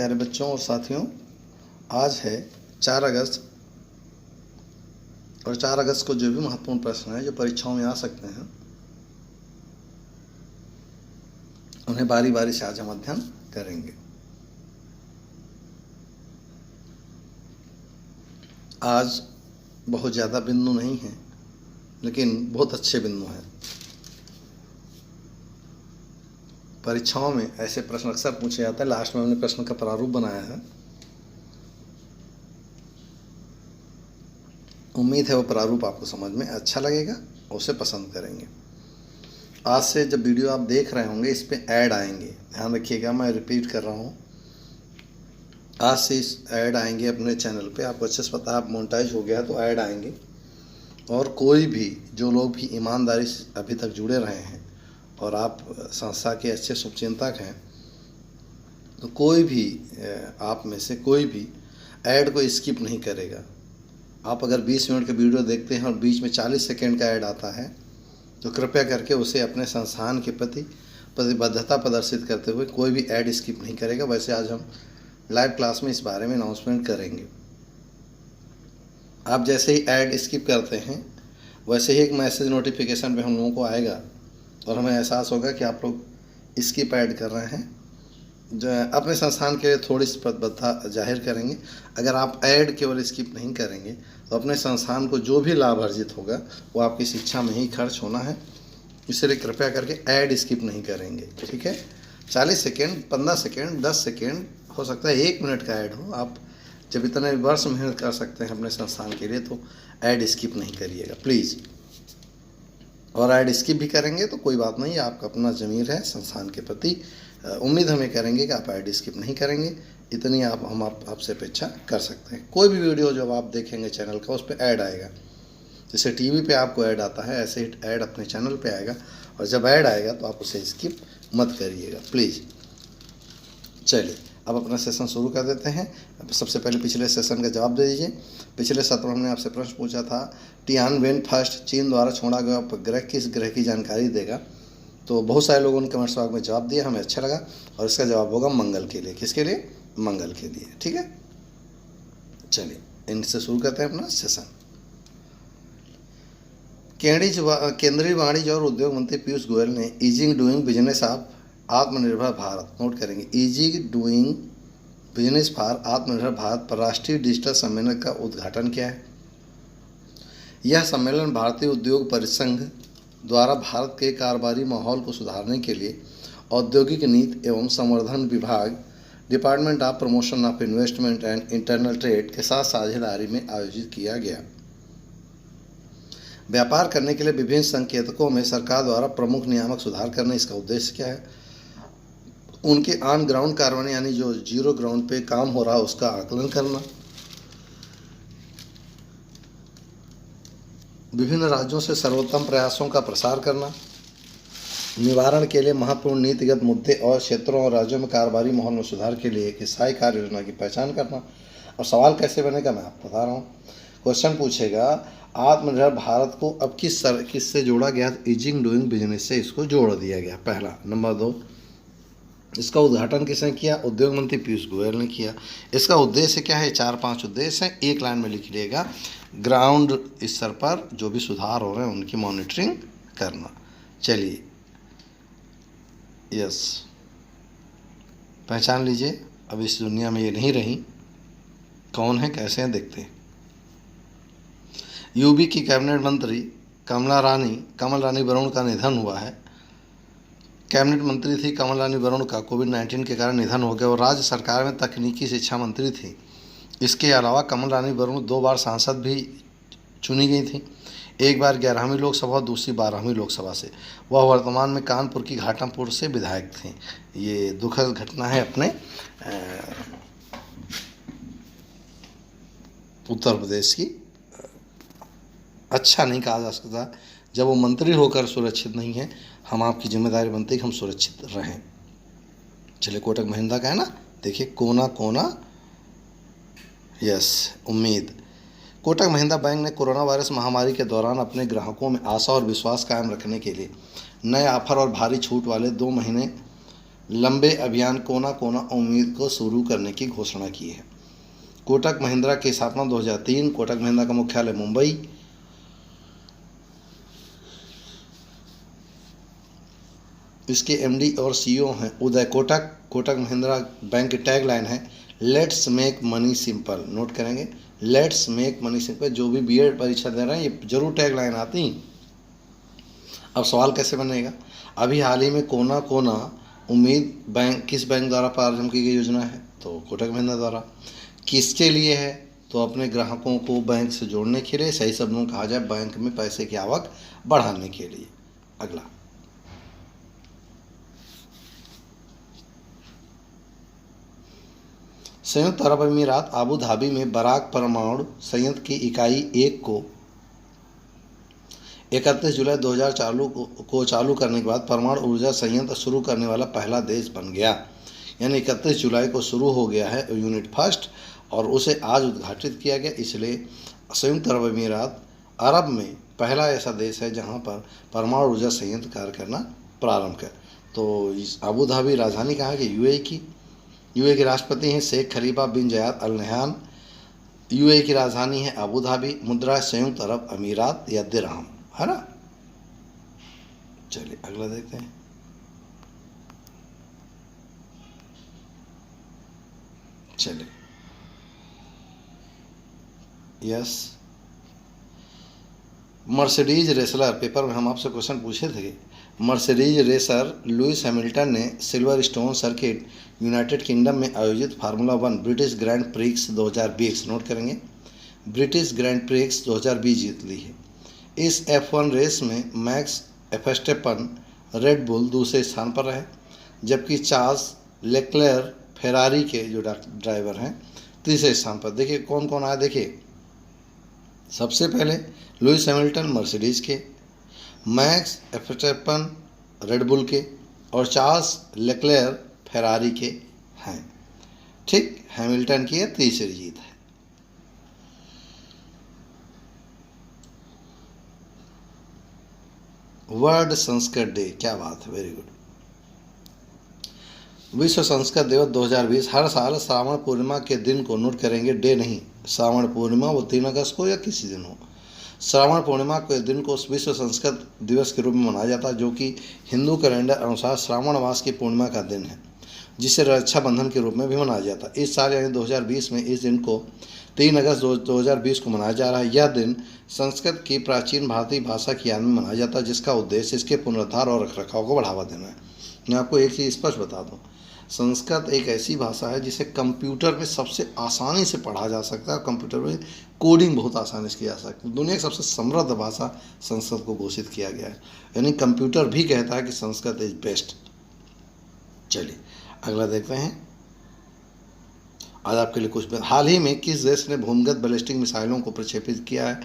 प्यारे बच्चों और साथियों, आज है 4 अगस्त और 4 अगस्त को जो भी महत्वपूर्ण प्रश्न है जो परीक्षाओं में आ सकते हैं उन्हें बारी बारी से आज हम अध्ययन करेंगे। आज बहुत ज़्यादा बिंदु नहीं हैं, लेकिन बहुत अच्छे बिंदु हैं। परीक्षाओं में ऐसे प्रश्न अक्सर पूछे जाते हैं। लास्ट में हमने प्रश्न का प्रारूप बनाया है। उम्मीद है वो प्रारूप आपको समझ में अच्छा लगेगा और उसे पसंद करेंगे। आज से जब वीडियो आप देख रहे होंगे इस पे ऐड आएंगे, ध्यान रखिएगा, मैं रिपीट कर रहा हूँ। आज से इस ऐड आएंगे अपने चैनल पे। आपको अच्छे से पता है, आप मोनेटाइज हो गया तो ऐड आएंगे। और कोई भी जो लोग भी ईमानदारी से अभी तक जुड़े रहे हैं और आप संस्था के अच्छे शुभचिंतक हैं, तो कोई भी आप में से कोई भी ऐड को स्किप नहीं करेगा। आप अगर 20 मिनट का वीडियो देखते हैं और बीच में 40 सेकंड का ऐड आता है तो कृपया करके उसे अपने संस्थान के प्रति प्रतिबद्धता प्रदर्शित करते हुए कोई भी ऐड स्किप नहीं करेगा। वैसे आज हम लाइव क्लास में इस बारे में अनाउंसमेंट करेंगे। आप जैसे ही ऐड स्किप करते हैं वैसे ही एक मैसेज नोटिफिकेशन पे हम लोगों को आएगा और हमें एहसास होगा कि आप लोग स्किप ऐड कर रहे हैं। जो अपने संस्थान के लिए थोड़ी सी प्रतिबद्धता जाहिर करेंगे। अगर आप ऐड केवल स्किप नहीं करेंगे तो अपने संस्थान को जो भी लाभ अर्जित होगा वो आपकी शिक्षा में ही खर्च होना है। इसलिए कृपया करके ऐड स्किप नहीं करेंगे, ठीक है। 40 सेकेंड, 15 सेकेंड, 10 सेकेंड, हो सकता है 1 मिनट का ऐड हो। आप जब इतने वर्ष मेहनत कर सकते हैं अपने संस्थान के लिए तो ऐड स्किप नहीं करिएगा प्लीज़। और ऐड स्किप भी करेंगे तो कोई बात नहीं, आपका अपना ज़मीर है संस्थान के प्रति। उम्मीद हमें करेंगे कि आप ऐड स्किप नहीं करेंगे, इतनी हम आपसे अपेक्षा कर सकते हैं। कोई भी वीडियो जब आप देखेंगे चैनल का उस पर ऐड आएगा। जैसे टीवी पे आपको ऐड आता है ऐसे ही ऐड अपने चैनल पे आएगा, और जब ऐड आएगा तो आप उसे स्किप मत करिएगा प्लीज़। चलिए अब अपना सेशन शुरू कर देते हैं। सबसे पहले पिछले सेशन का जवाब दे दीजिए। पिछले सत्र में हमने आपसे प्रश्न पूछा था, टियानवेन फर्स्ट चीन द्वारा छोड़ा गया उपग्रह किस ग्रह की जानकारी देगा। तो बहुत सारे लोगों ने कमेंट्स बॉक्स में जवाब दिया, हमें अच्छा लगा। और इसका जवाब होगा मंगल के लिए। किसके लिए? मंगल के लिए, ठीक है। चलिए इनसे शुरू करते हैं अपना सेशन। केंद्रीय वाणिज्य और उद्योग मंत्री पीयूष गोयल ने ईजिंग डूइंग बिजनेस ऑफ आत्मनिर्भर भारत, नोट करेंगे, ईजिंग डूइंग बिजनेस फॉर आत्मनिर्भर भारत पर राष्ट्रीय डिजिटल सम्मेलन का उद्घाटन किया है। यह सम्मेलन भारतीय उद्योग परिसंघ द्वारा भारत के कारोबारी माहौल को सुधारने के लिए औद्योगिक नीति एवं संवर्धन विभाग, department of promotion of investment and internal trade के साथ साझेदारी में आयोजित किया गया। व्यापार करने के लिए विभिन्न संकेतकों में सरकार द्वारा प्रमुख नियामक सुधार करना, इसका उद्देश्य क्या है। उनके ऑन ग्राउंड कार्रवाई यानी जो जीरो ग्राउंड पे काम हो रहा है उसका आकलन करना, विभिन्न राज्यों से सर्वोत्तम प्रयासों का प्रसार करना, निवारण के लिए महत्वपूर्ण नीतिगत मुद्दे और क्षेत्रों और राज्यों में कारोबारी माहौल में सुधार के लिए एक स्थायी कार्य योजना की पहचान करना। और सवाल कैसे बनेगा मैं आपको बता रहा हूँ। क्वेश्चन पूछेगा आत्मनिर्भर भारत को अब किससे जोड़ा गया, तो ईजिंग डूइंग बिजनेस से इसको जोड़ दिया गया, पहला। नंबर 2, इसका उद्घाटन किसने किया? उद्योग मंत्री पीयूष गोयल ने किया। इसका उद्देश्य क्या है? 4-5 उद्देश्य हैं, एक लाइन में लिख लीजिएगा। ग्राउंड स्तर पर जो भी सुधार हो रहे हैं उनकी मॉनिटरिंग करना। चलिए यस, पहचान लीजिए। अब इस दुनिया में ये नहीं रही, कौन है कैसे हैं देखते हैं। यूपी की कैबिनेट मंत्री कमल रानी वरुण का निधन हुआ है। कैबिनेट मंत्री थी कमल रानी वरुण का कोविड-19 के कारण निधन हो गया और राज्य सरकार में तकनीकी शिक्षा मंत्री थी। इसके अलावा कमल रानी वरुण 2 बार सांसद भी चुनी गई थी, एक बार 11वीं लोकसभा और दूसरी 12वीं लोकसभा से। वह वर्तमान में कानपुर की घाटमपुर से विधायक थी। ये दुखद घटना है अपने उत्तर प्रदेश की। अच्छा नहीं कहा जा सकता जब वो मंत्री होकर सुरक्षित नहीं है। हम आपकी जिम्मेदारी बनती है कि हम सुरक्षित रहें। चलिए कोटक महिंद्रा का है ना, देखिए कोना कोना, यस उम्मीद। कोटक महिंद्रा बैंक ने कोरोना वायरस महामारी के दौरान अपने ग्राहकों में आशा और विश्वास कायम रखने के लिए नए ऑफर और भारी छूट वाले 2 महीने लंबे अभियान कोना कोना उम्मीद को शुरू करने की घोषणा की है। कोटक महिंद्रा की स्थापना 2003। कोटक महिंद्रा का मुख्यालय मुंबई। इसके एमडी और सीईओ हैं उदय कोटक। कोटक महिंद्रा बैंक की टैगलाइन है let's make money simple. Note करेंगे, लेट्स मेक मनी सिंपल। जो भी बीएड परीक्षा दे रहे हैं ये जरूर टैगलाइन आती। अब सवाल कैसे बनेगा? अभी हाल ही में कोना कोना उम्मीद बैंक किस बैंक द्वारा प्रारंभ की गई योजना है? तो कोटक महिंद्रा द्वारा। किसके लिए है? तो अपने ग्राहकों को बैंक से जोड़ने के लिए, सही शब्दों में कहा जाए बैंक में पैसे की आवक बढ़ाने के लिए। अगला, संयुक्त अरब अमीरात अबू धाबी में बराक परमाणु संयंत्र की इकाई 1 को 31 जुलाई 2004 को चालू करने के बाद परमाणु ऊर्जा संयंत्र शुरू करने वाला पहला देश बन गया। यानी 31 जुलाई को शुरू हो गया है यूनिट फर्स्ट और उसे आज उद्घाटित किया गया। इसलिए संयुक्त अरब अमीरात अरब में पहला ऐसा देश है जहां पर परमाणु ऊर्जा संयंत्र कार्य करना प्रारंभ कर। तो इस अबू धाबी राजधानी कहाँ है? यूएई की। यूएई के राष्ट्रपति हैं शेख खलीफा बिन जायद अल नहयान। यूएई की राजधानी है अबू धाबी। मुद्रा संयुक्त अरब अमीरात या दिरहम, है ना। चलिए अगला देखते हैं। चलिए, यस, मर्सिडीज रेसलर, पेपर में हम आपसे क्वेश्चन पूछे थे। मर्सिडीज रेसर लुइस हैमिल्टन ने silver stone circuit United kingdom में आयोजित formula 1 British grand prix 2020, note करेंगे, ब्रिटिश ग्रैंड प्रिक्स 2020 जीत ली है। इस F1 रेस में मैक्स वर्स्टेपन रेड बुल दूसरे स्थान पर रहे, जबकि चार्ल्स लेक्लेयर फेरारी के जो ड्राइवर हैं तीसरे स्थान पर। देखिए कौन कौन आया, देखिए सबसे पहले लुइस हैमिल्टन मर्सिडीज के, मैक्स वर्स्टेपन रेड बुल के और चार्ल्स लेक्लेयर फेरारी के हैं। ठीक, हैमिल्टन की यह तीसरी जीत है। वर्ल्ड संस्कृत डे, क्या बात है, वेरी गुड। विश्व संस्कृत दिवस 2020 हर साल श्रावण पूर्णिमा के दिन को, नोट करेंगे, डे नहीं, श्रावण पूर्णिमा वो 3 अगस्त को या किसी दिन हो, श्रावण पूर्णिमा के दिन को विश्व संस्कृत दिवस के रूप में मनाया जाता है, जो कि हिंदू कैलेंडर अनुसार श्रावण मास की पूर्णिमा का दिन है, जिसे रक्षाबंधन के रूप में भी मनाया जाता है। इस साल यानी 2020 में इस दिन को 3 अगस्त 2020 को मनाया जा रहा है। यह दिन संस्कृत की प्राचीन भारतीय भाषा की याद में मनाया जाता है, जिसका उद्देश्य इसके पुनरुद्धार और रखरखाव को बढ़ावा देना है। मैं आपको एक चीज़ स्पष्ट बता दूं, संस्कृत एक ऐसी भाषा है जिसे कंप्यूटर में सबसे आसानी से पढ़ा जा सकता है, कंप्यूटर में कोडिंग बहुत आसानी से की जा सकती है। दुनिया की सबसे समृद्ध भाषा संस्कृत को घोषित किया गया है, यानी कंप्यूटर भी कहता है कि संस्कृत इज बेस्ट। चलिए अगला देखते हैं। आज आपके लिए कुछ, हाल ही में किस देश ने भूमिगत बैलिस्टिक मिसाइलों को प्रक्षेपित किया है?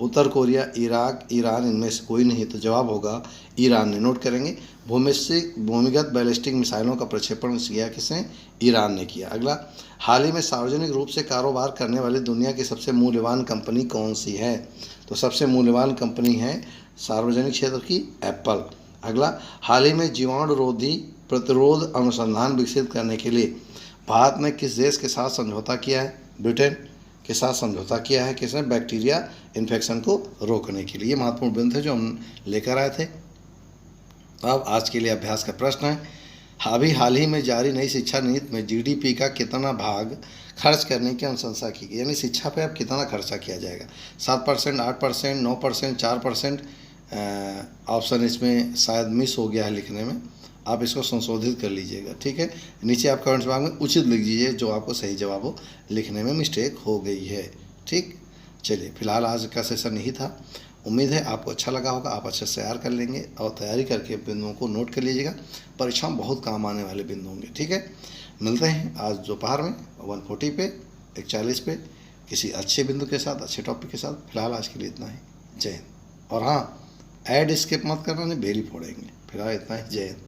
उत्तर कोरिया, इराक, ईरान, इनमें से कोई नहीं। तो जवाब होगा ईरान ने। नोट करेंगे, भूमिगत बैलिस्टिक मिसाइलों का प्रक्षेपण किया किसने? ईरान ने किया। अगला, हाल ही में सार्वजनिक रूप से कारोबार करने वाली दुनिया की सबसे मूल्यवान कंपनी कौन सी है? तो सबसे मूल्यवान कंपनी है सार्वजनिक क्षेत्र की एप्पल। अगला, हाल ही में जीवाणुरोधी प्रतिरोध अनुसंधान विकसित करने के लिए भारत ने किस देश के साथ समझौता किया है? ब्रिटेन के साथ समझौता किया है। किसने? बैक्टीरिया इन्फेक्शन को रोकने के लिए। महत्वपूर्ण बिंदु थे जो हम लेकर आए थे। अब आज के लिए अभ्यास का प्रश्न है, अभी हाल ही में जारी नई शिक्षा नीति में जीडीपी का कितना भाग खर्च करने की अनुशंसा की गई? यानी शिक्षा पे अब कितना खर्चा किया जाएगा? 7%, 8%, 9%, 4%। ऑप्शन इसमें शायद मिस हो गया है लिखने में, आप इसको संशोधित कर लीजिएगा, ठीक है। नीचे आप कमेंट्स बॉक्स में उचित लिख दीजिए जो आपको सही जवाब हो, लिखने में मिस्टेक हो गई है, ठीक। चलिए फिलहाल आज का सेशन यही था। उम्मीद है आपको अच्छा लगा होगा, आप अच्छे से तैयार कर लेंगे और तैयारी करके बिंदुओं को नोट कर लीजिएगा। परीक्षा में बहुत काम आने वाले बिंदु होंगे, ठीक है। मिलते हैं आज दोपहर में 140 पे 140 पे किसी अच्छे बिंदु के साथ, अच्छे टॉपिक के साथ। फिलहाल आज के लिए इतना ही। जय हिंद। और हाँ, ऐड स्किप मत करना, नहीं बेल ही फोड़ेंगे। फिलहाल इतना ही। जय हिंद।